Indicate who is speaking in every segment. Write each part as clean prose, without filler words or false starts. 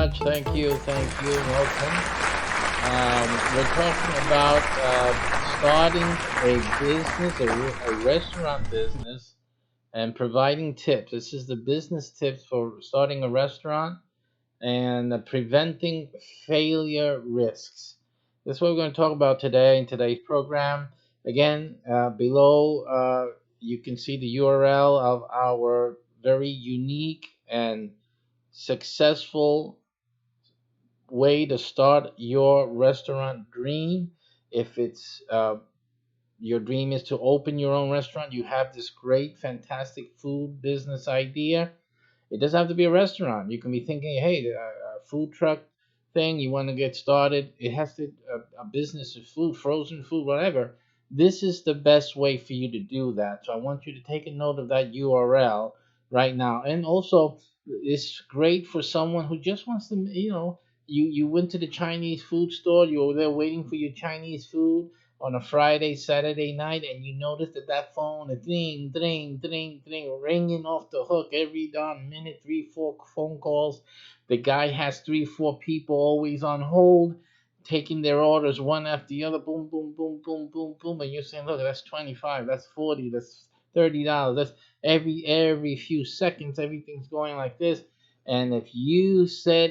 Speaker 1: much. Thank you. Thank you. Welcome. We're talking about starting a business, a restaurant business, and providing tips. This is the business tips for starting a restaurant and preventing failure risks. This is what we're going to talk about today in today's program. Again, below you can see the URL of our very unique and successful way to start your restaurant dream. If it's your dream is to open your own restaurant, you have this great, fantastic food business idea. It doesn't have to be a restaurant. You can be thinking, hey, a food truck thing, you want to get started. It has to a business of food, frozen food, whatever. This is the best way for you to do that. So I want you to take a note of that URL right now. And also, it's great for someone who just wants to, you went to the Chinese food store, you were there waiting for your Chinese food on a Friday, Saturday night, and you notice that phone is ding, ding, ding, ding, ringing off the hook every darn minute, 3, 4 phone calls. The guy has 3, 4 people always on hold, taking their orders one after the other, boom, boom, boom, boom, boom, boom, and you're saying, look, that's 25, that's 40, that's $30. That's every few seconds, everything's going like this. And if you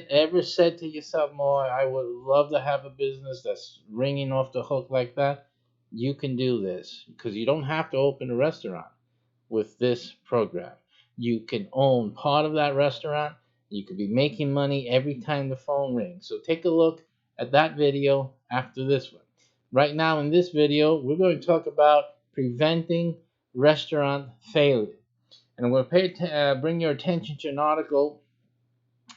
Speaker 1: ever said to yourself, "More, I would love to have a business that's ringing off the hook like that," you can do this because you don't have to open a restaurant with this program. You can own part of that restaurant. You could be making money every time the phone rings. So take a look at that video after this one. Right now in this video, we're going to talk about preventing restaurant failure. And I'm going to bring your attention to an article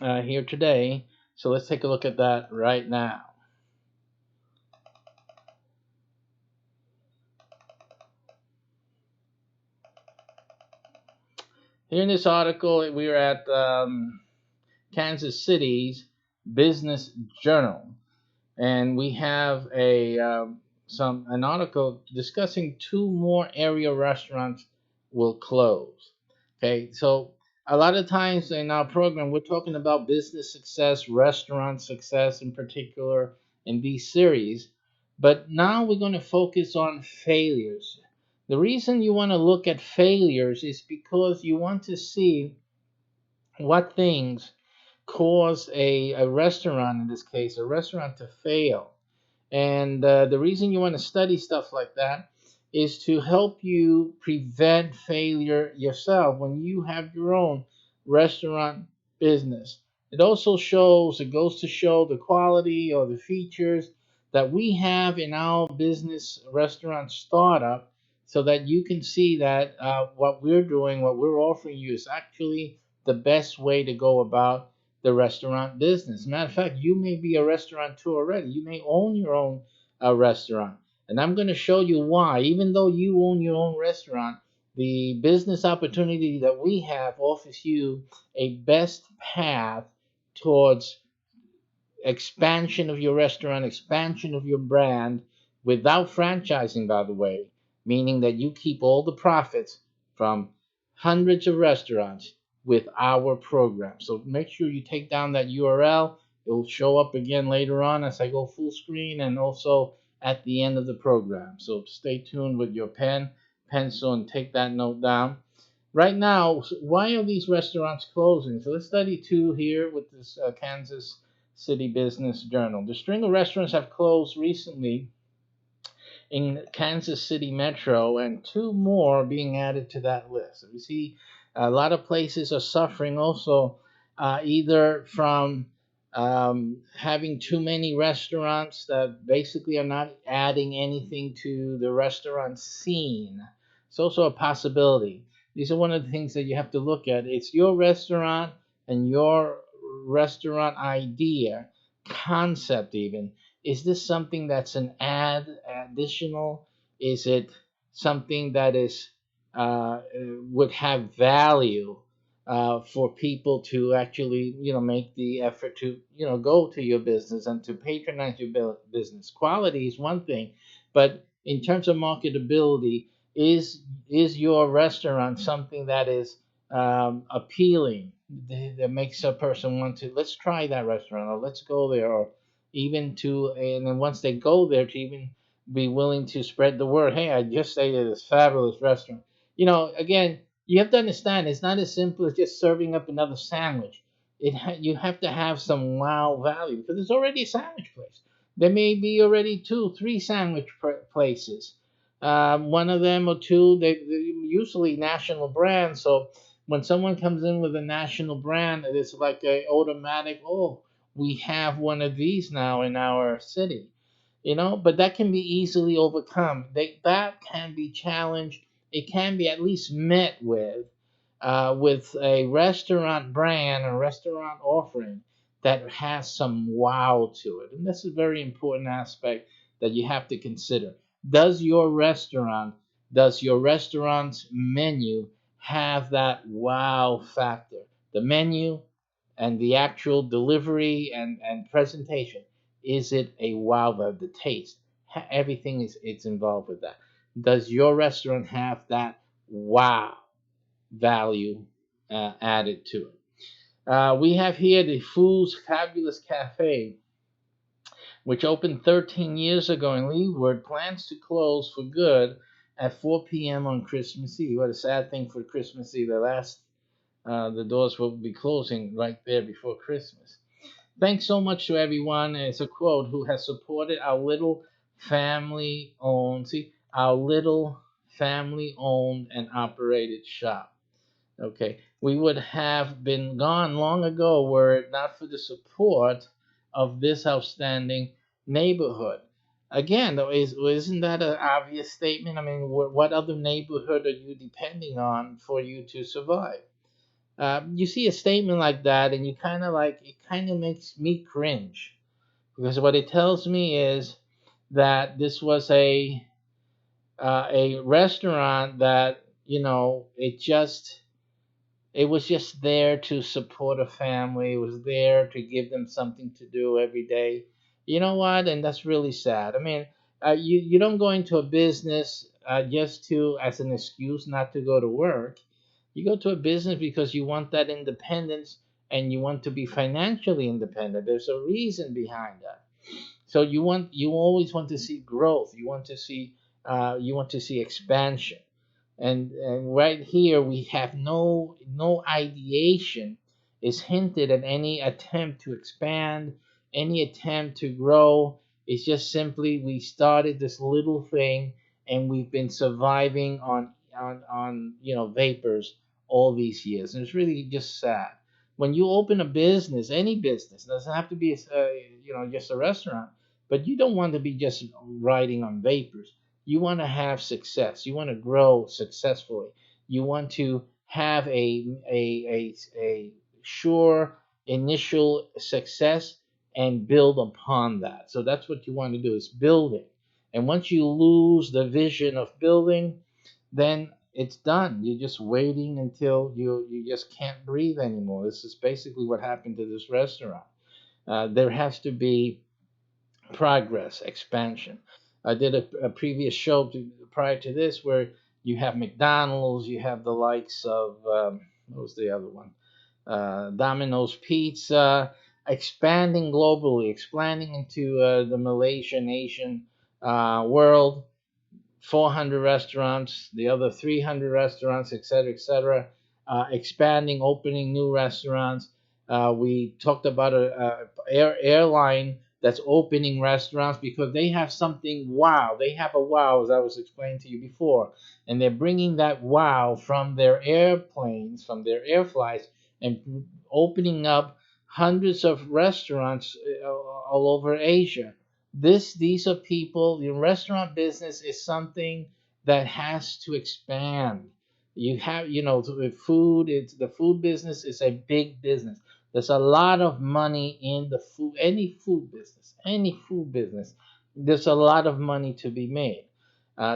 Speaker 1: here today. So let's take a look at that right now. Here in this article, we're at Kansas City's Business Journal, and we have an article discussing 2 more area restaurants will close. Okay, so a lot of times in our program, we're talking about business success, restaurant success in particular in these series, but now we're going to focus on failures. The reason you want to look at failures is because you want to see what things cause a restaurant, in this case, a restaurant to fail. And the reason you want to study stuff like that is to help you prevent failure yourself when you have your own restaurant business. It also it goes to show the quality or the features that we have in our business restaurant startup so that you can see that what we're doing, what we're offering you is actually the best way to go about the restaurant business. Matter of fact, you may be a restaurateur already. You may own your own restaurant. And I'm going to show you why. Even though you own your own restaurant, the business opportunity that we have offers you a best path towards expansion of your restaurant, expansion of your brand without franchising, by the way, meaning that you keep all the profits from hundreds of restaurants with our program. So make sure you take down that URL. It'll show up again later on as I go full screen and also at the end of the program. So stay tuned with your pen, pencil, and take that note down. Right now, why are these restaurants closing? So let's study 2 here with this Kansas City Business Journal. The string of restaurants have closed recently in Kansas City Metro, and 2 more being added to that list. So we see a lot of places are suffering also either from having too many restaurants that basically are not adding anything to the restaurant scene. It's also a possibility. These are one of the things that you have to look at. It's your restaurant and your restaurant idea, concept even. Is this something that's an additional? Is it something that is would have value for people to actually, make the effort to, go to your business and to patronize your business? Quality is one thing, but in terms of marketability, is your restaurant something that is appealing? that makes a person want to, let's try that restaurant, or let's go there, or even to, and then once they go there, to even be willing to spread the word. Hey, I just stayed at this fabulous restaurant. Again, you have to understand it's not as simple as just serving up another sandwich. You have to have some wow value, because it's already a sandwich place. There may be already two, three sandwich places. One of them or two, they usually national brands. So when someone comes in with a national brand, it's like a automatic. Oh, we have one of these now in our city. But that can be easily overcome. That can be challenged. It can be at least met with a restaurant brand, a restaurant offering that has some wow to it. And this is a very important aspect that you have to consider. Does your restaurant, does your restaurant's menu have that wow factor? The menu and the actual delivery and presentation. Is it a wow of the taste? Everything is it's involved with that. Does your restaurant have that wow value added to it? We have here the Food's Fabulous Cafe, which opened 13 years ago in Leeward, plans to close for good at 4 p.m. on Christmas Eve. What a sad thing for Christmas Eve. The doors will be closing right there before Christmas. Thanks so much to everyone. And it's a quote who has supported our little family owned and operated shop. Okay, we would have been gone long ago were it not for the support of this outstanding neighborhood. Again, though, isn't that an obvious statement? I mean, what other neighborhood are you depending on for you to survive? You see a statement like that, and it kind of makes me cringe, because what it tells me is that this was a restaurant that it was just there to support a family. It was there to give them something to do every day. You know what? And that's really sad. I mean, you don't go into a business just to as an excuse not to go to work. You go to a business because you want that independence and you want to be financially independent. There's a reason behind that. So you always want to see growth. You want to see expansion. And right here we have no ideation is hinted at any attempt to expand, any attempt to grow. It's just simply we started this little thing and we've been surviving on vapors all these years, and it's really just sad. When you open a business, any business, it doesn't have to be just a restaurant, but you don't want to be just riding on vapors. You want to have success. You want to grow successfully. You want to have a sure initial success and build upon that. So that's what you want to do, is building. And once you lose the vision of building, then it's done. You're just waiting until you just can't breathe anymore. This is basically what happened to this restaurant. There has to be progress, expansion. I did a previous show prior to this where you have McDonald's, you have the likes of what was the other one? Domino's Pizza, expanding globally, expanding into the Malaysian, Asian world. 400 restaurants, the other 300 restaurants, etc., expanding, opening new restaurants. We talked about a airline that's opening restaurants because they have something wow. They have a wow, as I was explaining to you before, and they're bringing that wow from their airplanes, from their air flights, and opening up hundreds of restaurants all over Asia. These are people. The restaurant business is something that has to expand. You have, the food. It's the food business is a big business. There's a lot of money in the food. Any food business. There's a lot of money to be made.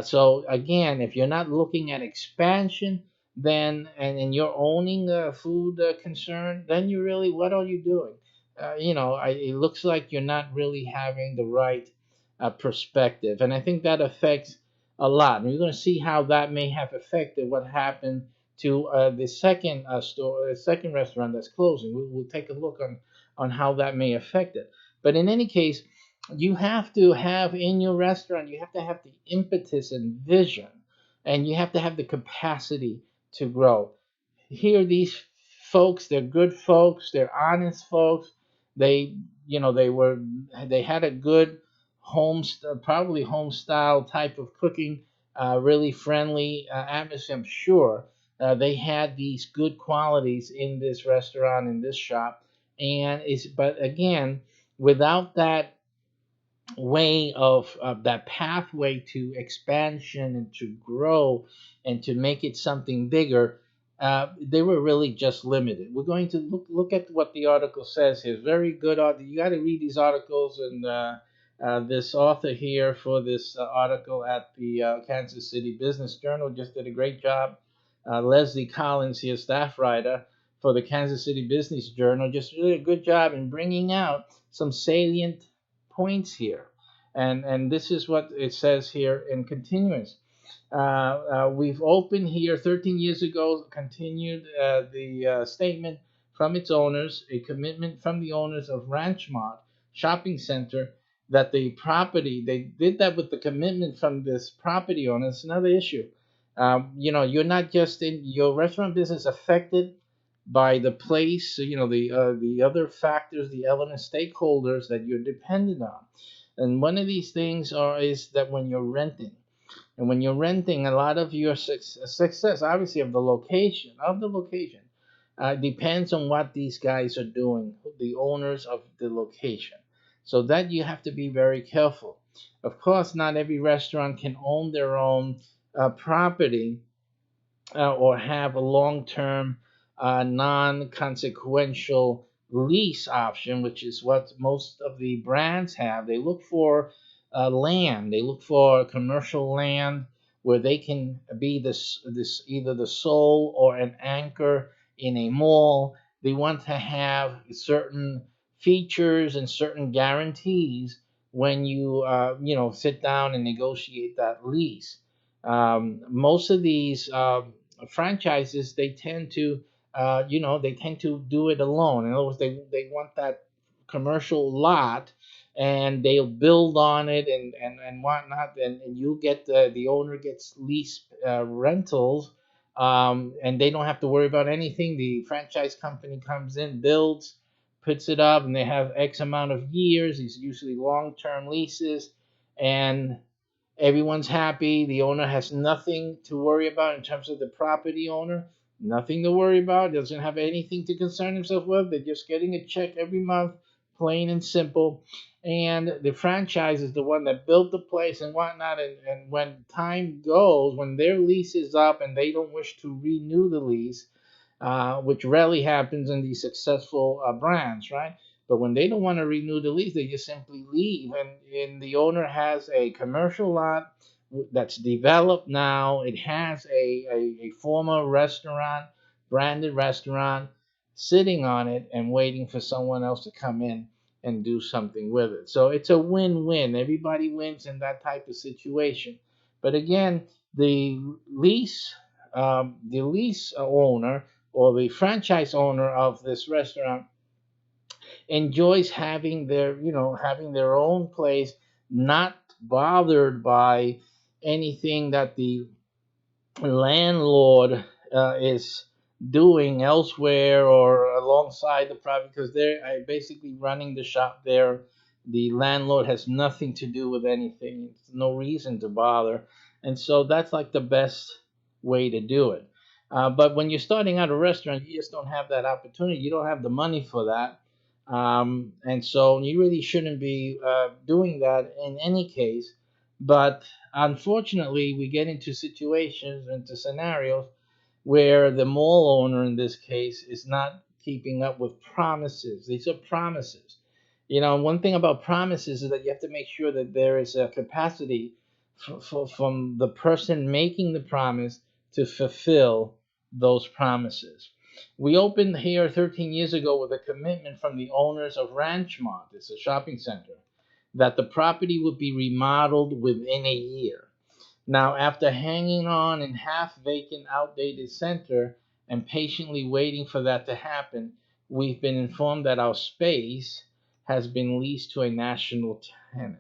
Speaker 1: So again, if you're not looking at expansion, then and you're owning a food concern, then you really, what are you doing? It looks like you're not really having the right perspective, and I think that affects a lot. And we're going to see how that may have affected what happened to the second store, second restaurant that's closing. We'll take a look on how that may affect it. But in any case, you have to have in your restaurant, you have to have the impetus and vision, and you have to have the capacity to grow. Here, these folks, they're good folks, they're honest folks. They, they had a good probably home style type of cooking, really friendly atmosphere. I'm sure they had these good qualities in this restaurant, in this shop, but again, without that way of that pathway to expansion and to grow and to make it something bigger, they were really just limited. We're going to look at what the article says here. Very good. You got to read these articles, and this author here for this article at the Kansas City Business Journal just did a great job. Leslie Collins here, staff writer for the Kansas City Business Journal, just really a good job in bringing out some salient points here. And this is what it says here in continuance. We've opened here 13 years ago, continued the statement from its owners, a commitment from the owners of Ranchmont Shopping Center that the property, they did that with the commitment from this property owner. It's another issue. You're not just in your restaurant business affected by the place, the other factors, the elements, stakeholders that you're dependent on. And one of these things is that when you're renting, and when you're renting, a lot of your success, obviously, of the location, depends on what these guys are doing, the owners of the location. So that you have to be very careful. Of course, not every restaurant can own their own property or have a long-term, non-consequential lease option, which is what most of the brands have. They look for land. They look for commercial land where they can be this either the sole or an anchor in a mall. They want to have certain features and certain guarantees when you sit down and negotiate that lease. Most of these franchises, they tend to do it alone. In other words, they want that commercial lot, and they'll build on it and whatnot, and the owner gets lease rentals, and they don't have to worry about anything. The franchise company comes in, builds, puts it up, and they have X amount of years. These are usually long-term leases, and everyone's happy. The owner has nothing to worry about in terms of the property owner. Nothing to worry about. Doesn't have anything to concern himself with. They're just getting a check every month, plain and simple. And the franchise is the one that built the place and whatnot. And when time goes, when their lease is up and they don't wish to renew the lease, which rarely happens in these successful brands, right? But when they don't want to renew the lease, they just simply leave. And the owner has a commercial lot that's developed now. It has a former restaurant, branded restaurant, sitting on it and waiting for someone else to come in and do something with it. So it's a win-win. Everybody wins in that type of situation. But again, the lease owner or the franchise owner of this restaurant enjoys having their own place, not bothered by anything that the landlord is doing elsewhere or alongside the property, because they're basically running the shop there. The landlord has nothing to do with anything. It's no reason to bother, and so that's like the best way to do it. But when you're starting out a restaurant, you just don't have that opportunity. You don't have the money for that, and so you really shouldn't be doing that in any case. But unfortunately, we get into situations, into scenarios where the mall owner in this case is not keeping up with promises. These are promises. One thing about promises is that you have to make sure that there is a capacity from the person making the promise to fulfill those promises. We opened here 13 years ago with a commitment from the owners of Ranchmont. It's a shopping center, that the property would be remodeled within a year. Now, after hanging on in half vacant, outdated center and patiently waiting for that to happen, we've been informed that our space has been leased to a national tenant.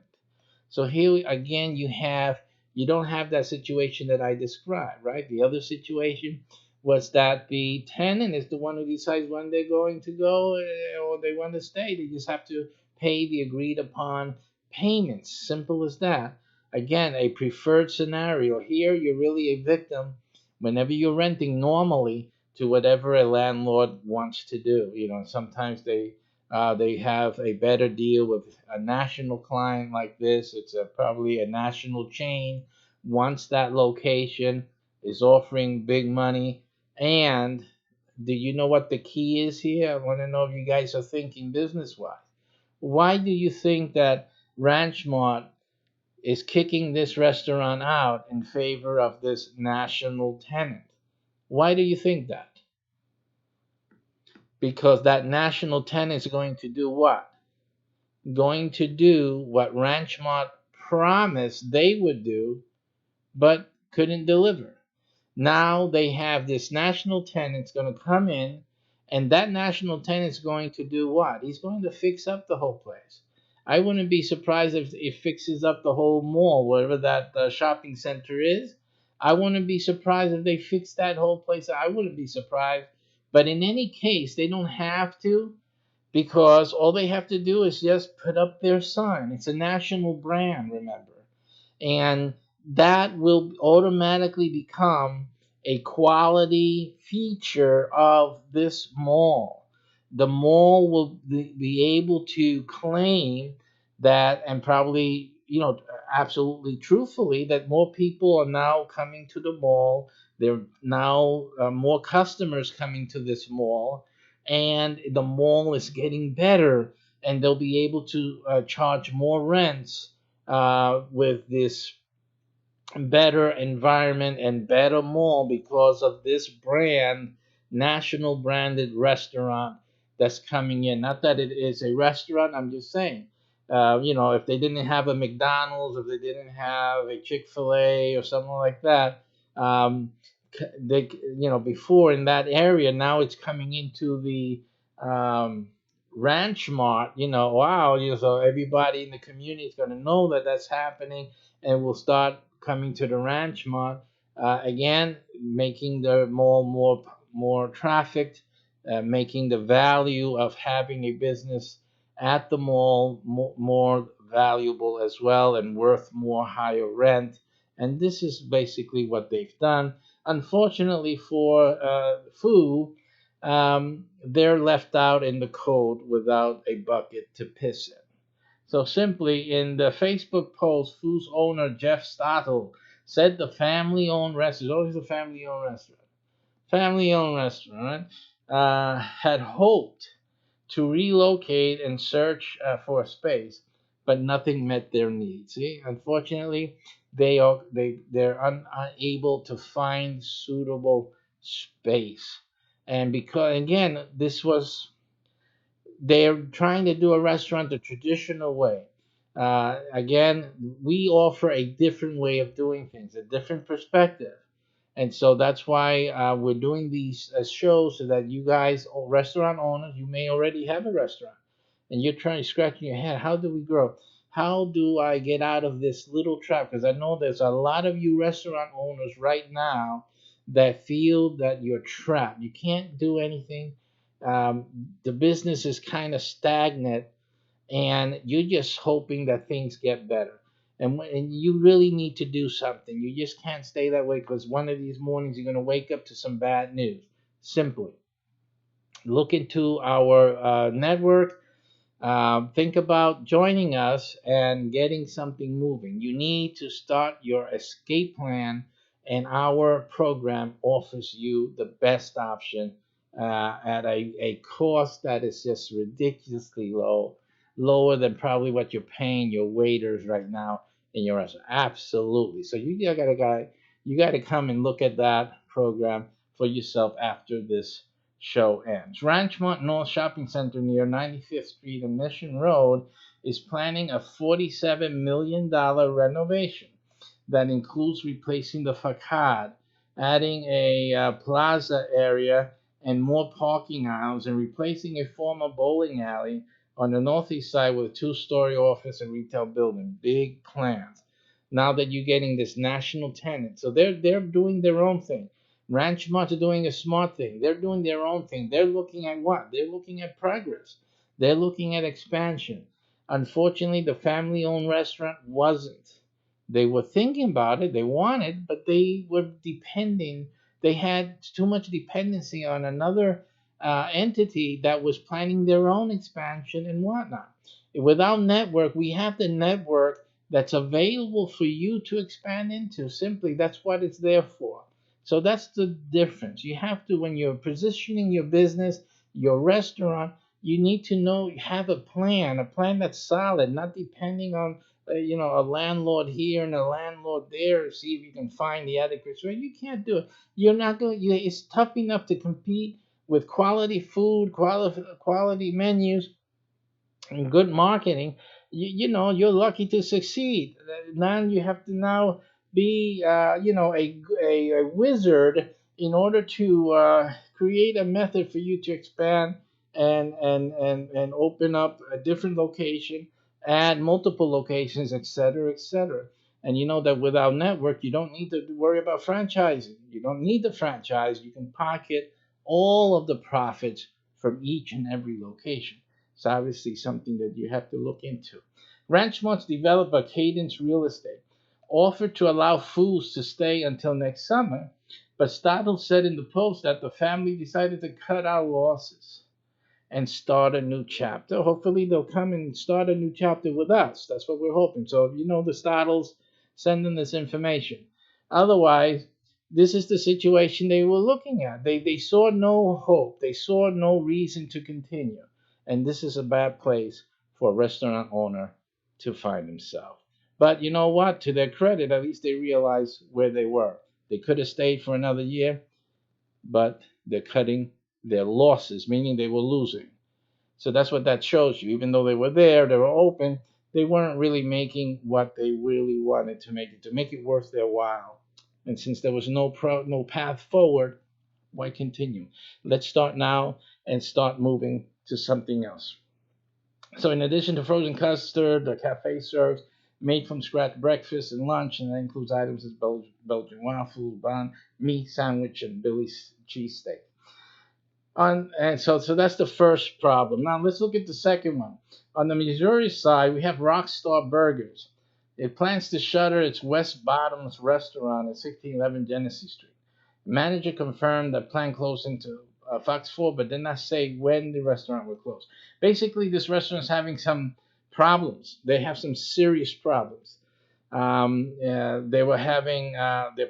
Speaker 1: So here again, you don't have that situation that I described, right? The other situation was that the tenant is the one who decides when they're going to go or they want to stay. They just have to pay the agreed upon payments. Simple as that. Again, a preferred scenario. Here, you're really a victim whenever you're renting normally to whatever a landlord wants to do. Sometimes they have a better deal with a national client like this. It's probably a national chain. Once that location is offering big money, and do you know what the key is here? I want to know if you guys are thinking business wise. Why do you think that Ranchmart is kicking this restaurant out in favor of this national tenant? Why do you think that? Because that national tenant is going to do what? Going to do what Ranchmont promised they would do, but couldn't deliver. Now they have this national tenant going to come in, and that national tenant is going to do what? He's going to fix up the whole place. I wouldn't be surprised if it fixes up the whole mall, wherever that shopping center is. I wouldn't be surprised if they fix that whole place. I wouldn't be surprised. But in any case, they don't have to, because all they have to do is just put up their sign. It's a national brand, remember. And that will automatically become a quality feature of this mall. The mall will be able to claim that, and probably, absolutely truthfully, that more people are now coming to the mall. There are now more customers coming to this mall, and the mall is getting better, and they'll be able to charge more rents with this better environment and better mall because of this brand, national branded restaurant that's coming in. Not that it is a restaurant, I'm just saying. If they didn't have a McDonald's, if they didn't have a Chick-fil-A or something like that, um, before in that area, now it's coming into the Ranch Mart. Wow, so everybody in the community is going to know that that's happening, and will start coming to the Ranch Mart again, making the mall more trafficked, making the value of having a business at the mall more valuable as well, and worth more higher rent. And this is basically what they've done. Unfortunately for Foo, they're left out in the cold without a bucket to piss in. So simply, in the Facebook post, Foo's owner Jeff Stottle said the family-owned restaurant, always a family-owned restaurant, had hoped to relocate and search for a space, but nothing met their needs. See, unfortunately, they're unable to find suitable space, and because again, they're trying to do a restaurant the traditional way. Again, we offer a different way of doing things, a different perspective. And so that's why we're doing these shows, so that you guys, restaurant owners, you may already have a restaurant and you're trying scratching your head. How do we grow? How do I get out of this little trap? Because I know there's a lot of you restaurant owners right now that feel that you're trapped. You can't do anything. The business is kind of stagnant, and you're just hoping that things get better. And you really need to do something. You just can't stay that way, because one of these mornings you're going to wake up to some bad news. Simply look into our network. Think about joining us and getting something moving. You need to start your escape plan, and our program offers you the best option at a cost that is just ridiculously low, lower than probably what you're paying your waiters right now in your restaurant. Absolutely. So you got to come and look at that program for yourself after this show ends. Ranchmont North Shopping Center near 95th Street and Mission Road is planning a $47 million renovation. that includes replacing the facade, adding a plaza area and more parking aisles, and replacing a former bowling alley on the northeast side with a two-story office and retail building. Big plans. Now that you're getting this national tenant, so they're doing their own thing. Ranch Marts are doing a smart thing. They're doing their own thing. They're looking at what? They're looking at progress. They're looking at expansion. Unfortunately, the family-owned restaurant wasn't. They were thinking about it. They wanted, but they were depending. They had too much dependency on another entity that was planning their own expansion and whatnot. Without network, we have the network that's available for you to expand into. Simply, that's what it's there for. So that's the difference. You have to, when you're positioning your business, your restaurant, you need to know, have a plan that's solid, not depending on a landlord here and a landlord there. See if you can find the adequate rate. You can't do it. You're not going. It's tough enough to compete with quality food, quality menus, and good marketing. You're lucky to succeed. Now you have to now be a wizard in order to create a method for you to expand and open up a different location, add multiple locations, etc., etc. And you know that without network, you don't need to worry about franchising. You don't need the franchise. You can pocket all of the profits from each and every location. It's obviously something that you have to look into. Ranch wants to develop a cadence real estate, offered to allow foods to stay until next summer, but Stadl said in the post that the family decided to cut out losses and start a new chapter. Hopefully, they'll come and start a new chapter with us. That's what we're hoping. So, if you know the Stadls, send them this information. Otherwise, this is the situation they were looking at. They saw no hope, they saw no reason to continue. And this is a bad place for a restaurant owner to find himself. But you know what? To their credit, at least they realized where they were. They could have stayed for another year, but they're cutting their losses, meaning they were losing. So that's what that shows you. Even though they were there, they were open, they weren't really making what they really wanted to make it worth their while. And since there was no path forward, why continue? Let's start now and start moving to something else. So in addition to frozen custard, the cafe serves made from scratch breakfast and lunch, and that includes items as Belgian waffle, bun, meat sandwich, and Billy's cheesesteak. So that's the first problem. Now let's look at the second one. On the Missouri side, we have Rockstar Burgers. It plans to shutter its West Bottoms restaurant at 1611 Genesee Street. Manager confirmed that plan closing to Fox 4, but did not say when the restaurant will close. Basically, this restaurant is having some problems. They have some serious problems. They're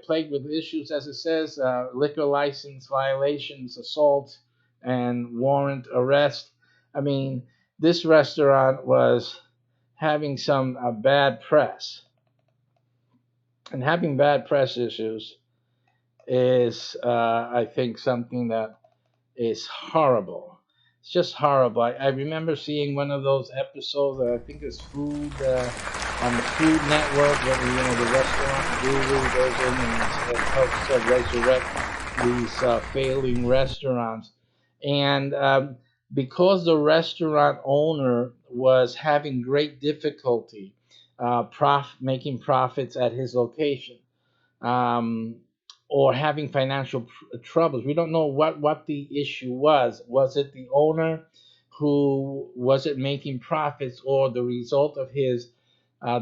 Speaker 1: plagued with issues, as it says, liquor license violations, assault, and warrant arrest. I mean, this restaurant was having some bad press. And having bad press issues is, I think, something that is horrible. It's just horrible. I remember seeing one of those episodes. I think it's Food on the Food Network, where the restaurant guru goes in and helps resurrect these failing restaurants. And because the restaurant owner was having great difficulty making profits at his location, um, or having financial troubles. We don't know what the issue was. Was it the owner who wasn't making profits, or the result of his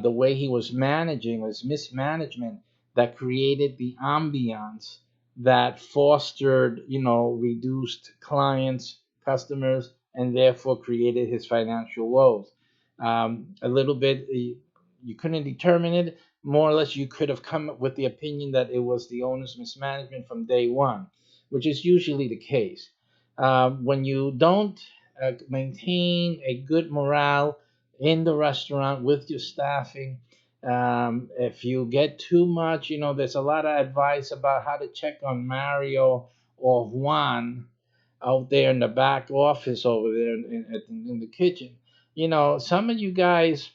Speaker 1: the way he was managing, was mismanagement that created the ambiance that fostered, reduced clients, customers, and therefore created his financial woes. A little bit, you couldn't determine it. More or less, you could have come up with the opinion that it was the owner's mismanagement from day one, which is usually the case. When you don't maintain a good morale in the restaurant with your staffing, if you get too much, there's a lot of advice about how to check on Mario or Juan out there in the back office over there in the kitchen. Some of you guys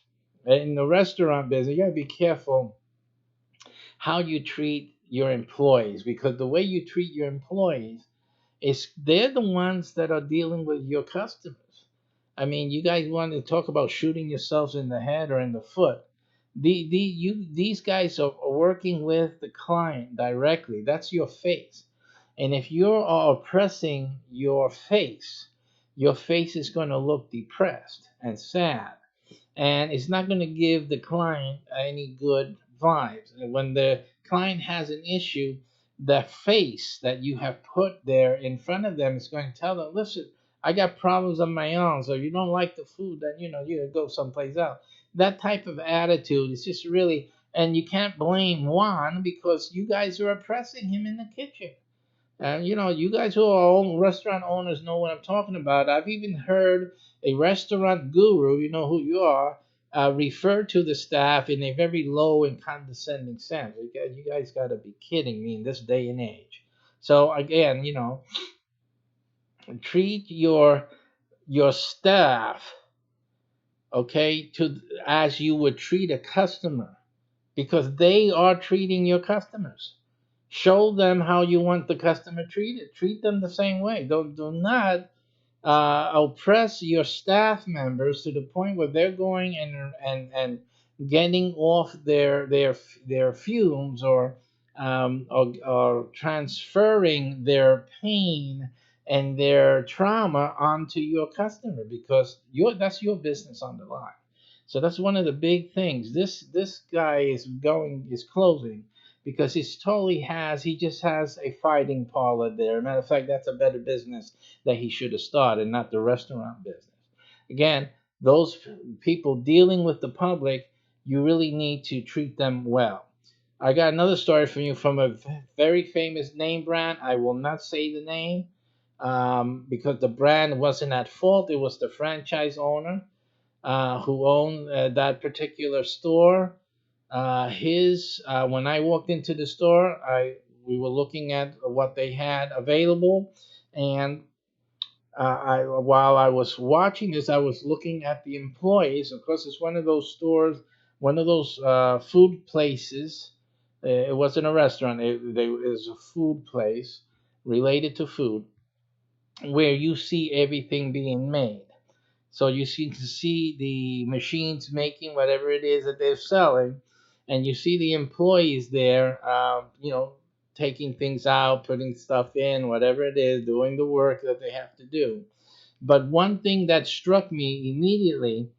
Speaker 1: in the restaurant business, you gotta be careful how you treat your employees, because the way you treat your employees is they're the ones that are dealing with your customers. I mean, you guys want to talk about shooting yourselves in the head or in the foot. These guys are working with the client directly. That's your face. And if you are oppressing your face is going to look depressed and sad, and it's not going to give the client any good vibes. And when the client has an issue, the face that you have put there in front of them is going to tell them, listen, I got problems on my own, so if you don't like the food, then you go someplace else. That type of attitude is just really, and you can't blame Juan because you guys are oppressing him in the kitchen. And you guys who are restaurant owners know what I'm talking about. I've even heard a restaurant guru, you know who you are, refer to the staff in a very low and condescending sense. You guys got to be kidding me in this day and age. So again, treat your staff, okay, to as you would treat a customer, because they are treating your customers. Show them how you want the customer treated. Treat them the same way. Don't do not oppress your staff members to the point where they're going and getting off their fumes, or transferring their pain and their trauma onto your customer, because that's your business on the line. So that's one of the big things. This guy is closing because he just has a fighting parlor there. Matter of fact, that's a better business that he should have started, not the restaurant business. Again, those people dealing with the public, you really need to treat them well. I got another story from you from a very famous name brand. I will not say the name, because the brand wasn't at fault. It was the franchise owner who owned that particular store. His When I walked into the store, I we were looking at what they had available, and while I was watching this, I was looking at the employees. Of course, it's one of those stores, one of those food places. It wasn't a restaurant. It was a food place related to food, where you see everything being made. So you seem to see the machines making whatever it is that they're selling, and you see the employees there, taking things out, putting stuff in, whatever it is, doing the work that they have to do. But one thing that struck me immediately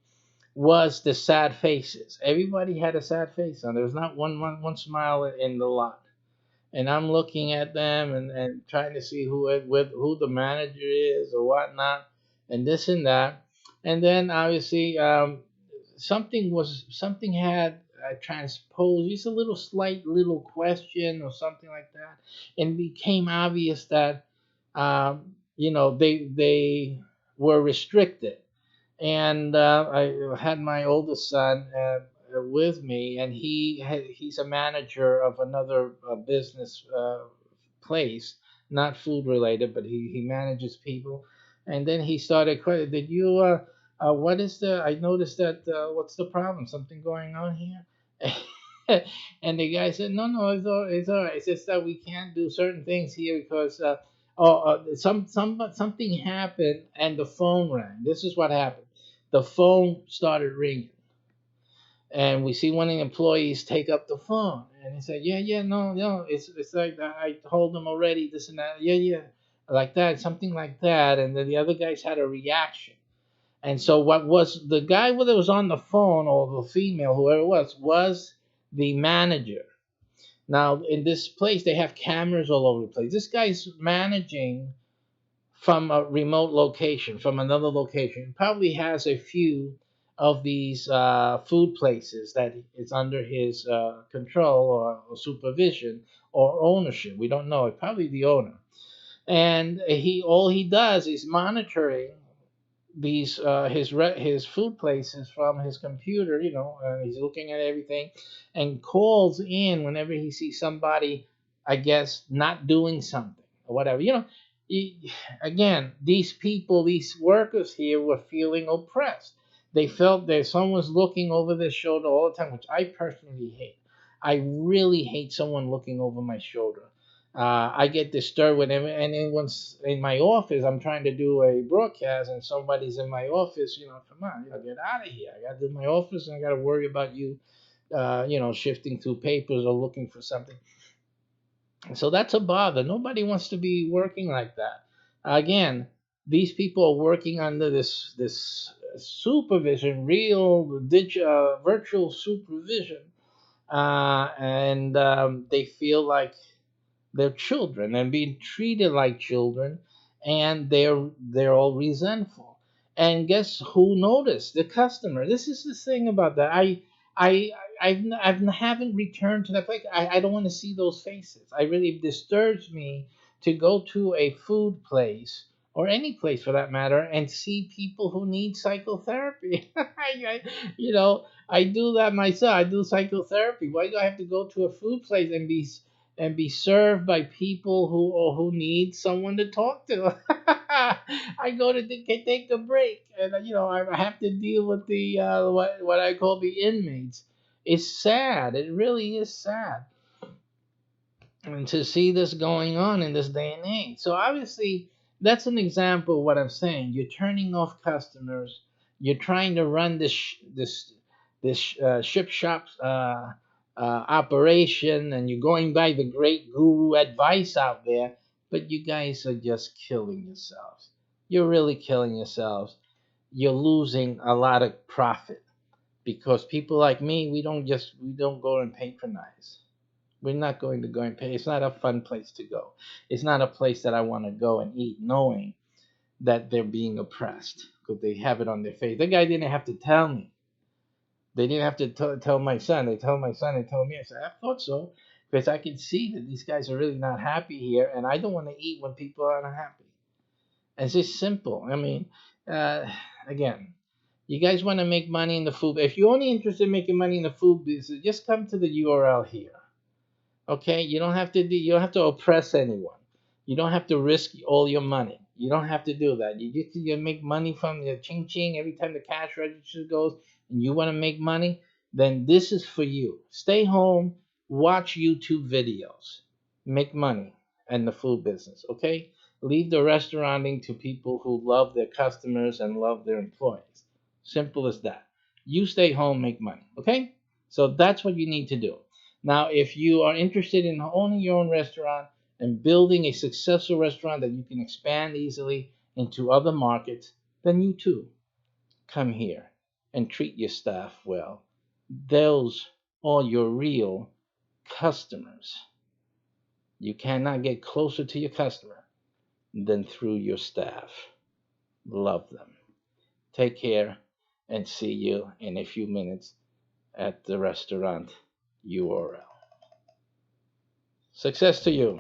Speaker 1: was the sad faces. Everybody had a sad face on. There was not one smile in the lot. And I'm looking at them and trying to see who the manager is or whatnot, and this and that. And then obviously, something had transposed, just a little slight little question or something like that, and it became obvious that they were restricted. And I had my oldest son with me, and he's a manager of another business place, not food related, but he manages people. And then he started questioning, did you what is the I noticed that what's the problem? Something going on here? And the guy said, no, it's all right. It's just that we can't do certain things here because something happened and the phone rang. This is what happened. The phone started ringing, and we see one of the employees take up the phone, and he said, yeah, no, it's like I told them already, this and that, yeah, like that, something like that. And then the other guys had a reaction. And so what was the guy that was on the phone, or the female, whoever it was the manager. Now in this place they have cameras all over the place. This guy's managing from a remote location, from another location. Probably has a few of these food places that is under his control, or supervision, or ownership. We don't know. It's probably the owner. And he all he does is monitoring these his food places from his computer. He's looking at everything, and calls in whenever he sees somebody, I guess, not doing something or whatever. Again, these people, these workers here, were feeling oppressed. They felt that someone's looking over their shoulder all the time, which I personally hate. I really hate someone looking over my shoulder. I get disturbed whenever anyone's in my office. I'm trying to do a broadcast and somebody's in my office. Come on, get out of here. I got to do my office and I got to worry about you, shifting through papers or looking for something. So that's a bother. Nobody wants to be working like that. Again, these people are working under this supervision, real virtual supervision, and they feel like they're children and being treated like children, and they're all resentful. And guess who noticed? The customer. This is the thing about that. I I haven't returned to that place. I don't want to see those faces. I really, it disturbs me to go to a food place or any place for that matter and see people who need psychotherapy. I do that myself. I do psychotherapy. Why do I have to go to a food place and be served by people who need someone to talk to? I go to take a break, and I have to deal with the what I call the inmates. It's sad. It really is sad, and to see this going on in this day and age. So obviously, that's an example of what I'm saying. You're turning off customers. You're trying to run this ship shop operation, and you're going by the great guru advice out there, but you guys are just killing yourselves. You're really killing yourselves. You're losing a lot of profit because people like me, we don't go and patronize. We're not going to go and pay. It's not a fun place to go. It's not a place that I want to go and eat, knowing that they're being oppressed because they have it on their face. The guy didn't have to tell me. They didn't have to tell my son. They told my son. They told me. I said, I thought so because I can see that these guys are really not happy here, and I don't want to eat when people are unhappy. It's just simple. I mean, uh, again, you guys want to make money in the food. If you're only interested in making money in the food business, just come to the URL here. Okay, you don't have to oppress anyone. You don't have to risk all your money. You don't have to do that. You make money from your ching ching every time the cash register goes, and you want to make money. Then this is for you. Stay home, watch YouTube videos, make money in the food business. Okay, leave the restauranting to people who love their customers and love their employees. Simple as that. You stay home, make money. Okay, so that's what you need to do. Now, if you are interested in owning your own restaurant and building a successful restaurant that you can expand easily into other markets, then you too come here and treat your staff well. Those are your real customers. You cannot get closer to your customer than through your staff. Love them. Take care and see you in a few minutes at the restaurant URL. Success to you.